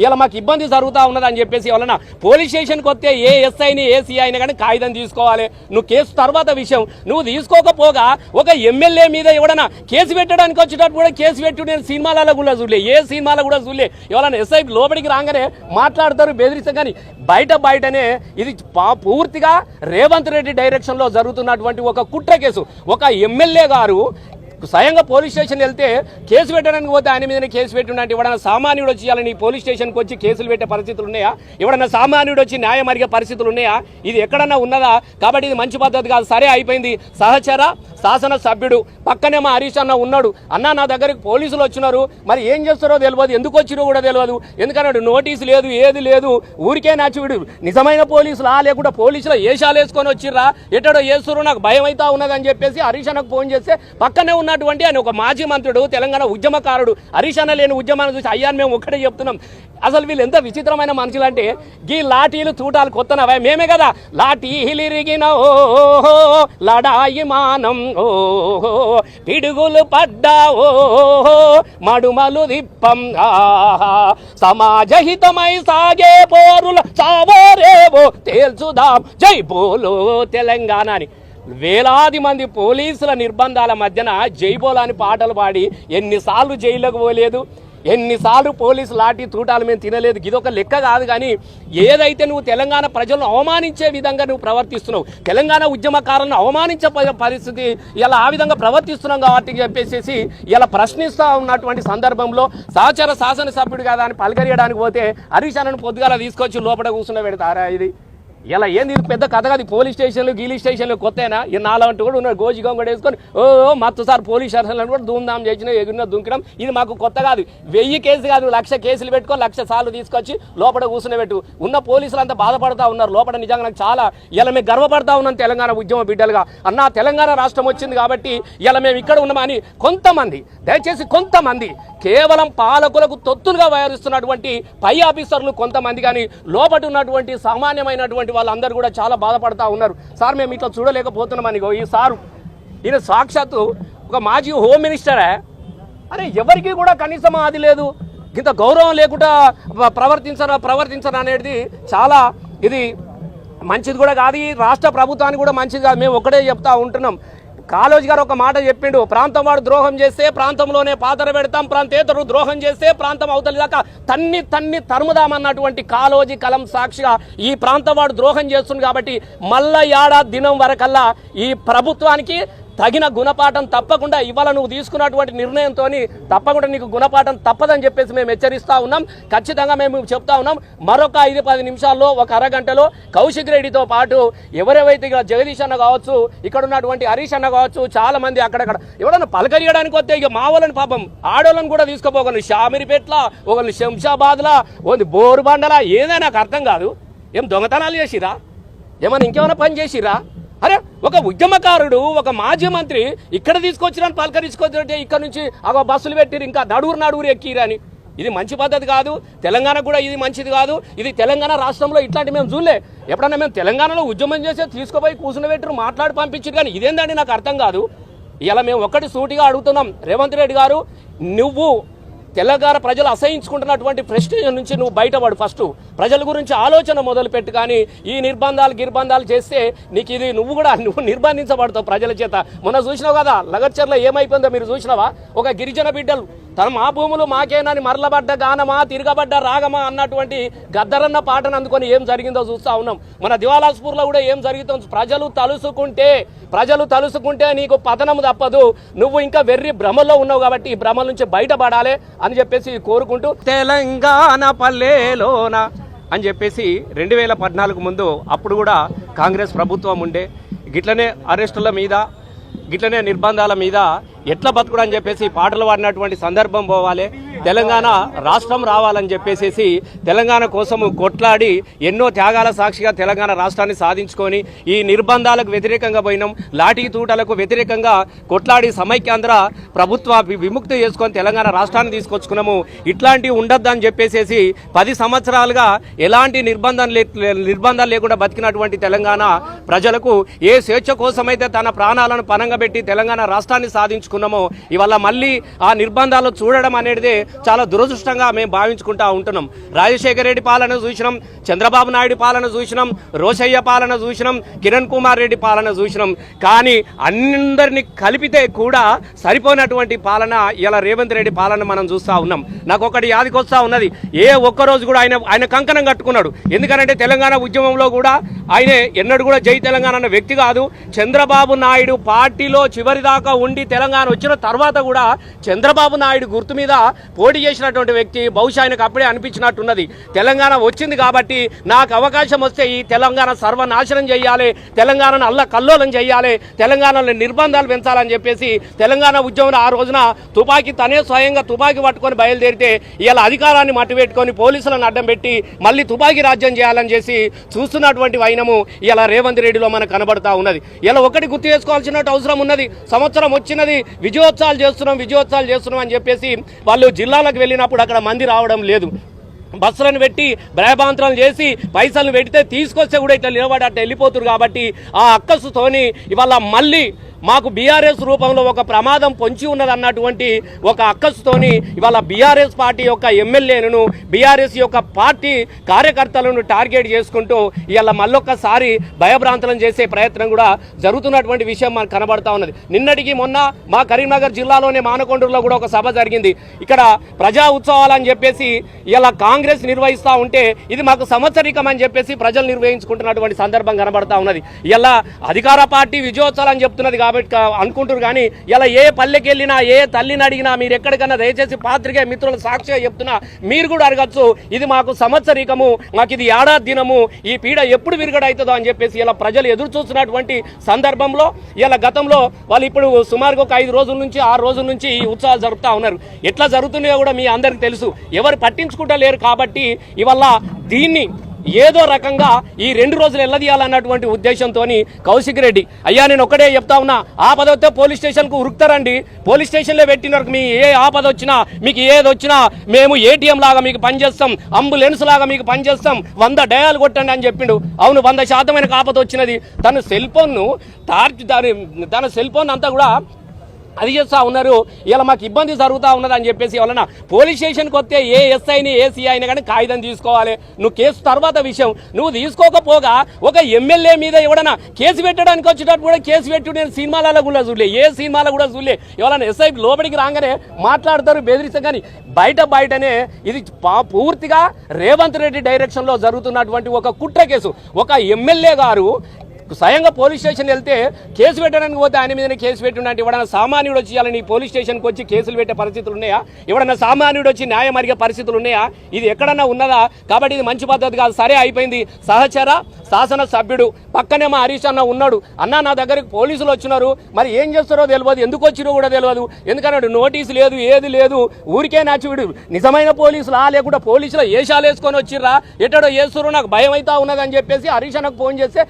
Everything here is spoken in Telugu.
ఇలా మాకు ఇబ్బంది జరుగుతూ ఉన్నదని చెప్పేసి ఎవరన్నా పోలీస్ స్టేషన్కి వస్తే ఏ ఎస్ఐని ఏ సిఐ అయినా కానీ కాగితం తీసుకోవాలి. నువ్వు కేసు తర్వాత విషయం నువ్వు తీసుకోకపోగా ఒక ఎమ్మెల్యే మీద ఎవడన్నా కేసు పెట్టడానికి వచ్చేటప్పుడు కూడా కేసు పెట్టి నేను సినిమాలలో కూడా చూడలే, ఏ సినిమాలో కూడా చూడలే. ఎవరైనా ఎస్ఐ లోపలికి రాగానే మాట్లాడతారు, బెదిరిస్తారు. కానీ బయటనే ఇది పూర్తిగా రేవంత్ రెడ్డి డైరెక్షన్లో జరుగుతున్నటువంటి ఒక కుట్ర కేసు. ఒక ఎమ్మెల్యే గారు స్వయంగా పోలీస్ స్టేషన్ వెళ్తే కేసు పెట్టడానికి పోతే ఆయన మీదనే కేసు పెట్టినట్టు ఎవడన్నా సామాన్యుడు వచ్చి ఇవ్వాలని పోలీస్ స్టేషన్కి వచ్చి కేసులు పెట్టే పరిస్థితులు ఉన్నాయా? ఎవడన్నా సామాన్యుడు వచ్చి న్యాయం అడిగే పరిస్థితులు ఉన్నాయా? ఇది ఎక్కడన్నా ఉన్నదా? కాబట్టి ఇది మంచి పద్ధతి కాదు. సరే అయిపోయింది. సహచర శాసన సభ్యుడు పక్కనే మా హరీష్ అన్న ఉన్నాడు. అన్న నా దగ్గరికి పోలీసులు వచ్చినారు, మరి ఏం చేస్తారో తెలియదు, ఎందుకు వచ్చిరో కూడా తెలియదు. ఎందుకన్నాడు నోటీసు లేదు, ఏది లేదు, ఊరికే నాచివిడు. నిజమైన పోలీసులా లేకుండా పోలీసులు ఏషాలు వేసుకొని వచ్చిర్రా, ఎటడో వేస్తున్నారు, నాకు భయం అవుతా ఉన్నదని చెప్పేసి హరీష్ అన్నకు ఫోన్ చేస్తే పక్కనే ఉన్నటువంటి ఆయన ఒక మాజీ మంత్రుడు, తెలంగాణ ఉద్యమకారుడు. హరీష్ అన్న లేని ఉద్యమాన్ని చూసి అయ్యాన్ని మేము ఒక్కటే చెప్తున్నాం, అసలు వీళ్ళు ఎంత విచిత్రమైన మనుషులు అంటే గీ లాఠీలు తూటాలు కొత్తనవా మేమే కదా లాఠీలిరిగిన ఓహో లడాయి మానం ఓహో పిడుగులు పడ్డా ఓహో మడుమలు దిప్పం ఆహా సమాజహితమై సాగే పోరుల చావోరేవో తేల్చుదాం జై బోలో తెలంగాణ అని వేలాది మంది పోలీసుల నిర్బంధాల మధ్యన జైబోలా అని పాటలు పాడి ఎన్నిసార్లు జైలుకు పోలేదు, ఎన్నిసార్లు పోలీసు లాఠీ తూటాలు మేము తినలేదు. ఇదొక లెక్క కాదు. కానీ ఏదైతే నువ్వు తెలంగాణ ప్రజలను అవమానించే విధంగా నువ్వు ప్రవర్తిస్తున్నావు, తెలంగాణ ఉద్యమకారులను అవమానించే పరిస్థితి ఇలా ఆ విధంగా ప్రవర్తిస్తున్నాం కాబట్టి చెప్పేసి ఇలా ప్రశ్నిస్తూ ఉన్నటువంటి సందర్భంలో సహచర శాసనసభ్యుడు కదా అని పలకరియడానికి పోతే హరీష్ అన్నను పొద్దుగాల తీసుకొచ్చి లోపల కూర్చున్న పెడతారా? ఇది ఇలా ఏంది? ఇది పెద్ద కథ కాదు. పోలీస్ స్టేషన్లు గీలీ స్టేషన్లు కొత్తేనా? ఈ నాలంటూ కూడా ఉన్నారు, గోజిగం కూడా వేసుకొని మత్తు పోలీస్ స్టేషన్లను కూడా ధూమ్ధాం చేసిన ఎగురిన దుంకడం ఇది మాకు కొత్త కాదు. 1000 కేసులు కాదు, 1,00,000 కేసులు పెట్టుకొని 1,00,000 సార్లు తీసుకొచ్చి లోపల కూర్చుని పెట్టు. ఉన్న పోలీసులు అంతా బాధపడతా ఉన్నారు లోపల. నిజంగా నాకు చాలా ఇలా మేము గర్వపడతా ఉన్నాం తెలంగాణ ఉద్యమ బిడ్డలుగా. అన్న తెలంగాణ రాష్ట్రం వచ్చింది కాబట్టి ఇలా మేము ఇక్కడ ఉన్నామని కొంతమంది, దయచేసి కొంతమంది కేవలం పాలకులకు తొత్తులుగా వ్యవహరిస్తున్నటువంటి పై ఆఫీసర్లు కొంతమంది, కానీ లోపల ఉన్నటువంటి సామాన్యమైనటువంటి వాళ్ళందరూ కూడా చాలా బాధపడతా ఉన్నారు. సార్ మేము ఇట్లా చూడలేకపోతున్నామని. ఈ సారు ఈయన సాక్షాత్తు ఒక మాజీ హోమ్ మినిస్టరే, అరే ఎవరికి కూడా కనీసం అది లేదు, ఇంత గౌరవం లేకుండా ప్రవర్తించడం అనేది చాలా ఇది మంచిది కూడా కాదు. ఈ రాష్ట్ర ప్రభుత్వానికి కూడా మంచిది కాదు. మేము ఒకటే చెప్తా ఉంటున్నాం. కాళోజీ గారు ఒక మాట చెప్పిండు, ప్రాంతం వాడు ద్రోహం చేస్తే ప్రాంతంలోనే పాతర పెడతాం, ప్రాంతేతరుడు ద్రోహం చేస్తే ప్రాంతం అవతలి దాకా తన్ని తరుముదామన్నటువంటి కాళోజీ కలం సాక్షిగా ఈ ప్రాంతం వాడు ద్రోహం చేస్తుంది. కాబట్టి మళ్ళా ఏడాది దినం వరకల్లా ఈ ప్రభుత్వానికి తగిన గుణపాఠం తప్పకుండా ఇవాళ నువ్వు తీసుకున్నటువంటి నిర్ణయంతో తప్పకుండా నీకు గుణపాఠం తప్పదని చెప్పేసి మేము హెచ్చరిస్తూ ఉన్నాం. ఖచ్చితంగా మేము చెప్తా ఉన్నాం. మరొక 5-10 నిమిషాల్లో, ఒక అరగంటలో కౌశిక్ రెడ్డితో పాటు ఎవరెవైతే ఇక్కడ జగదీష్ అన్న కావచ్చు, ఇక్కడ ఉన్నటువంటి హరీష్ అన్న కావచ్చు, చాలా మంది అక్కడక్కడ ఎవరన్నా పలకరియడానికి వస్తే ఇక మా వాళ్ళని పాపం ఆడోళ్ళని కూడా తీసుకోపోగలను. షామిరిపేట్ల, ఒకరిని శంషాబాద్లా, ఒకరిని బోరుబండలా, ఏదైనా నాకు అర్థం కాదు. ఏం దొంగతనాలు చేసిరా? ఏమైనా ఇంకేమైనా పని చేసిరా? అరే ఒక ఉద్యమకారుడు, ఒక మాజీ మంత్రి ఇక్కడ తీసుకొచ్చిరని పలకరించుకొచ్చినట్టే ఇక్కడ నుంచి బస్సులు పెట్టిరు, ఇంకా నడువురు ఎక్కిరని. ఇది మంచి పద్ధతి కాదు. తెలంగాణకు కూడా ఇది మంచిది కాదు. ఇది తెలంగాణ రాష్ట్రంలో ఇట్లాంటి మేము చూడలే. ఎప్పుడన్నా మేము తెలంగాణలో ఉద్యమం చేసే తీసుకుపోయి కూర్చుని పెట్టిరు, మాట్లాడి పంపించారు. కానీ ఇదేందండి నాకు అర్థం కాదు. ఇలా మేము ఒక్కటి సూటిగా అడుగుతున్నాం, రేవంత్ రెడ్డి గారు నువ్వు తెలంగాణ ప్రజలు అసహించుకుంటున్నటువంటి ప్రెస్టేజ్ నుంచి నువ్వు బయటపడు. ఫస్ట్ ప్రజల గురించి ఆలోచన మొదలుపెట్టు. కానీ ఈ నిర్బంధాలు చేస్తే నీకు ఇది నువ్వు నిర్బంధించబడతావు ప్రజల చేత. మొన్న చూసినావు కదా లగర్చర్లో ఏమైపోయిందో మీరు చూసినావా? ఒక గిరిజన బిడ్డలు మా భూములు మాకేనని మరలబడ్డ గానమా తిరగబడ్డ రాగమా అన్నటువంటి గద్దరన్న పాటను అందుకొని ఏం జరిగిందో చూస్తూ ఉన్నాం. మన దివాలాస్పూర్లో కూడా ఏం జరుగుతుంది? ప్రజలు తలుసుకుంటే నీకు పతనం తప్పదు. నువ్వు ఇంకా వెర్రి భ్రమలో ఉన్నావు కాబట్టి ఈ భ్రమల నుంచి బయటపడాలి అని చెప్పేసి కోరుకుంటూ తెలంగాణ పల్లెలోన అని చెప్పేసి 2014 ముందు అప్పుడు కూడా కాంగ్రెస్ ప్రభుత్వం ఉండే. గిట్లనే అరెస్టుల మీద, గిట్లనే నిర్బంధాల మీద ఎట్లా బతుకుడు అని చెప్పేసి పాటలు పాడినటువంటి సందర్భం పోవాలి. తెలంగాణ రాష్ట్రం రావాలని చెప్పేసి తెలంగాణ కోసము కొట్లాడి ఎన్నో త్యాగాల సాక్షిగా తెలంగాణ రాష్ట్రాన్ని సాధించుకొని ఈ నిర్బంధాలకు వ్యతిరేకంగా పోయినాం. లాఠీ తూటలకు వ్యతిరేకంగా కొట్లాడి సమైక్యాంధ్ర ప్రభుత్వ విముక్తి చేసుకొని తెలంగాణ రాష్ట్రాన్ని తీసుకొచ్చుకున్నాము. ఇట్లాంటివి ఉండొద్దని చెప్పేసి 10 సంవత్సరాలుగా ఎలాంటి నిర్బంధాలు లేకుండా బతికినటువంటి తెలంగాణ ప్రజలకు ఏ స్వేచ్ఛ కోసమైతే తన ప్రాణాలను పనంగా పెట్టి తెలంగాణ రాష్ట్రాన్ని సాధించుకున్నామో ఇవాళ మళ్ళీ ఆ నిర్బంధాలు చూడడం అనేది చాలా దురదృష్టంగా మేము భావించుకుంటా ఉంటున్నాం. రాజశేఖర రెడ్డి పాలన చూసినాం, చంద్రబాబు నాయుడు పాలన చూసినాం, రోషయ్య పాలన చూసినాం, కిరణ్ కుమార్ రెడ్డి పాలన చూసినాం. కానీ అందరినీ కలిపితే కూడా సరిపోయినటువంటి పాలన ఇలా రేవంత్ రెడ్డి పాలన మనం చూస్తూ ఉన్నాం. నాకు ఒకటి యాదికొస్తా ఉన్నది, ఏ ఒక్కరోజు కూడా ఆయన కంకణం కట్టుకున్నాడు. ఎందుకంటే తెలంగాణ ఉద్యమంలో కూడా ఆయన ఎన్నడూ కూడా జై తెలంగాణ అన్న వ్యక్తి కాదు. చంద్రబాబు నాయుడు పార్టీలో చివరి దాకా ఉండి తెలంగాణ వచ్చిన తర్వాత కూడా చంద్రబాబు నాయుడు గుర్తు మీద పోటీ చేసినటువంటి వ్యక్తి. బహుశా ఆయనకు అప్పుడే అనిపించినట్టున్నది, తెలంగాణ వచ్చింది కాబట్టి నాకు అవకాశం వస్తే ఈ తెలంగాణ సర్వనాశనం చేయాలి, తెలంగాణను అల్లకల్లోలం చేయాలి, తెలంగాణలో నిర్బంధాలు పెంచాలని చెప్పేసి తెలంగాణ ఉద్యమంలో ఆ రోజున తనే స్వయంగా తుపాకీ పట్టుకొని బయలుదేరితే ఇలా అధికారాన్ని మట్టుపెట్టుకొని పోలీసులను అడ్డం పెట్టి మళ్ళీ తుపాకీ రాజ్యం చేయాలని చేసి చూస్తున్నటువంటి వైనము ఇలా రేవంత్ రెడ్డిలో మనకు కనబడతా ఉన్నది. ఇలా ఒకటి గుర్తు చేసుకోవాల్సిన అవసరం ఉన్నది, సంవత్సరం వచ్చినది, విజయోత్సవాలు చేస్తున్నాం అని చెప్పేసి వాళ్ళు జిల్లాలకు వెళ్ళినప్పుడు అక్కడ మంది రావడం లేదు. బస్సులను పెట్టి భయభ్రాంతరాలు చేసి పైసలను పెడితే తీసుకొస్తే కూడా ఇట్లా నిలబడి అట్లా వెళ్ళిపోతున్నారు. కాబట్టి ఆ అక్కసుతోని ఇవాళ మళ్ళీ మాకు బీఆర్ఎస్ రూపంలో ఒక ప్రమాదం పొంచి ఉన్నదన్నటువంటి ఒక అక్కసుతోని ఇవాళ బీఆర్ఎస్ పార్టీ యొక్క ఎమ్మెల్యేలను, బీఆర్ఎస్ యొక్క పార్టీ కార్యకర్తలను టార్గెట్ చేసుకుంటూ ఇవాళ మళ్ళొక్కసారి భయభ్రాంతులను చేసే ప్రయత్నం కూడా జరుగుతున్నటువంటి విషయం మనకు కనబడతా ఉన్నది. నిన్నటికి మొన్న మా కరీంనగర్ జిల్లాలోనే మానకొండూరులో కూడా ఒక సభ జరిగింది. ఇక్కడ ప్రజా ఉత్సవాలు అని చెప్పేసి ఇలా కాంగ్రెస్ నిర్వహిస్తూ ఉంటే ఇది మాకు సంవత్సరికం అని చెప్పేసి ప్రజలు నిర్వహించుకుంటున్నటువంటి సందర్భం కనబడతా ఉన్నది. ఇలా అధికార పార్టీ విజయోత్సవాలు అని చెప్తున్నది అనుకుంటారు. కానీ ఇలా ఏ పల్లెకి వెళ్ళినా, ఏ తల్లిని అడిగినా, మీరు ఎక్కడికన్నా దయచేసి పాత్రికేయ మిత్రుల సాక్షిగా చెప్తున్నా మీరు కూడా అడగచ్చు, ఇది మాకు సంవత్సరికము, మాకు ఇది ఏడాది దినము, ఈ పీడ ఎప్పుడు విరగడవుతుందో అని చెప్పేసి ఇలా ప్రజలు ఎదురు చూస్తున్నటువంటి సందర్భంలో ఇలా గతంలో వాళ్ళు ఇప్పుడు సుమారుగా ఒక 5 రోజుల నుంచి 6 రోజుల నుంచి ఈ ఉత్సవాలు జరుపుతా ఉన్నారు. ఎట్లా జరుగుతున్నాయో కూడా మీ అందరికి తెలుసు. ఎవరు పట్టించుకుంటా లేరు. కాబట్టి ఇవల్ల దీన్ని ఏదో రకంగా ఈ 2 రోజులు ఎల్లదీయాలన్నటువంటి ఉద్దేశంతో కౌశిక్ రెడ్డి, అయ్యా నేను ఒకటే చెప్తా ఉన్నా, ఆపద వస్తే పోలీస్ స్టేషన్కు ఉరుకుతారండి, పోలీస్ స్టేషన్లో పెట్టినారు. మీ ఏ ఆపద వచ్చినా, మీకు ఏది వచ్చినా మేము ఏటీఎం లాగా మీకు పనిచేస్తాం, అంబులెన్స్ లాగా మీకు పనిచేస్తాం, 100 డయాలు కొట్టండి అని చెప్పిండు. అవును, 100% ఆపద వచ్చినది. తన సెల్ ఫోన్ అంతా కూడా అది చేస్తూ ఉన్నారు. ఇలా మాకు ఇబ్బంది జరుగుతూ ఉన్నది అని చెప్పేసి వలన పోలీస్ స్టేషన్కి వస్తే ఏ ఎస్ఐని ఏ సిఐని కానీ కాగితం తీసుకోవాలి. నువ్వు కేసు తర్వాత విషయం, నువ్వు తీసుకోకపోగా ఒక ఎమ్మెల్యే మీద ఎవడన్నా కేసు పెట్టడానికి వచ్చేటప్పుడు కూడా కేసు పెట్టి నేను సినిమాలలో కూడా చూడలే, ఏ సినిమాలో కూడా చూడలే. ఎవరైనా ఎస్ఐ లోపలికి రాగానే మాట్లాడతారు, బెదిరిస్తారు. కానీ బయటనే ఇది పూర్తిగా రేవంత్ రెడ్డి డైరెక్షన్లో జరుగుతున్నటువంటి ఒక కుట్ర కేసు. ఒక ఎమ్మెల్యే గారు స్వయంగా పోలీస్ స్టేషన్ వెళ్తే కేసు పెట్టడానికి పోతే ఆయన మీదనే కేసు పెట్టినట్టు ఎవడన్నా సామాన్యుడు వచ్చి ఇవ్వాలని పోలీస్ స్టేషన్కి వచ్చి కేసులు పెట్టే పరిస్థితులు ఉన్నాయా? ఎవడన్నా సామాన్యుడు వచ్చి న్యాయం అడిగే పరిస్థితులు ఉన్నాయా? ఇది ఎక్కడన్నా ఉన్నదా? కాబట్టి ఇది మంచి పద్ధతి కాదు. సరే అయిపోయింది. సహచర శాసన సభ్యుడు పక్కనే మా హరీష్ అన్న ఉన్నాడు. అన్న నా దగ్గరికి పోలీసులు వచ్చినారు, మరి ఏం చేస్తారో తెలియదు, ఎందుకు వచ్చిరో కూడా తెలియదు. ఎందుకన్నాడు నోటీసు లేదు, ఏది లేదు, ఊరికే నాచివిడు. నిజమైన పోలీసులా లేకుండా పోలీసులు ఏషాలు వేసుకొని వచ్చిర్రా, ఎటడో వేస్తున్నారు, నాకు భయం అవుతా ఉన్నదని చెప్పేసి హరీష్ అన్నకు ఫోన్ చేస్తే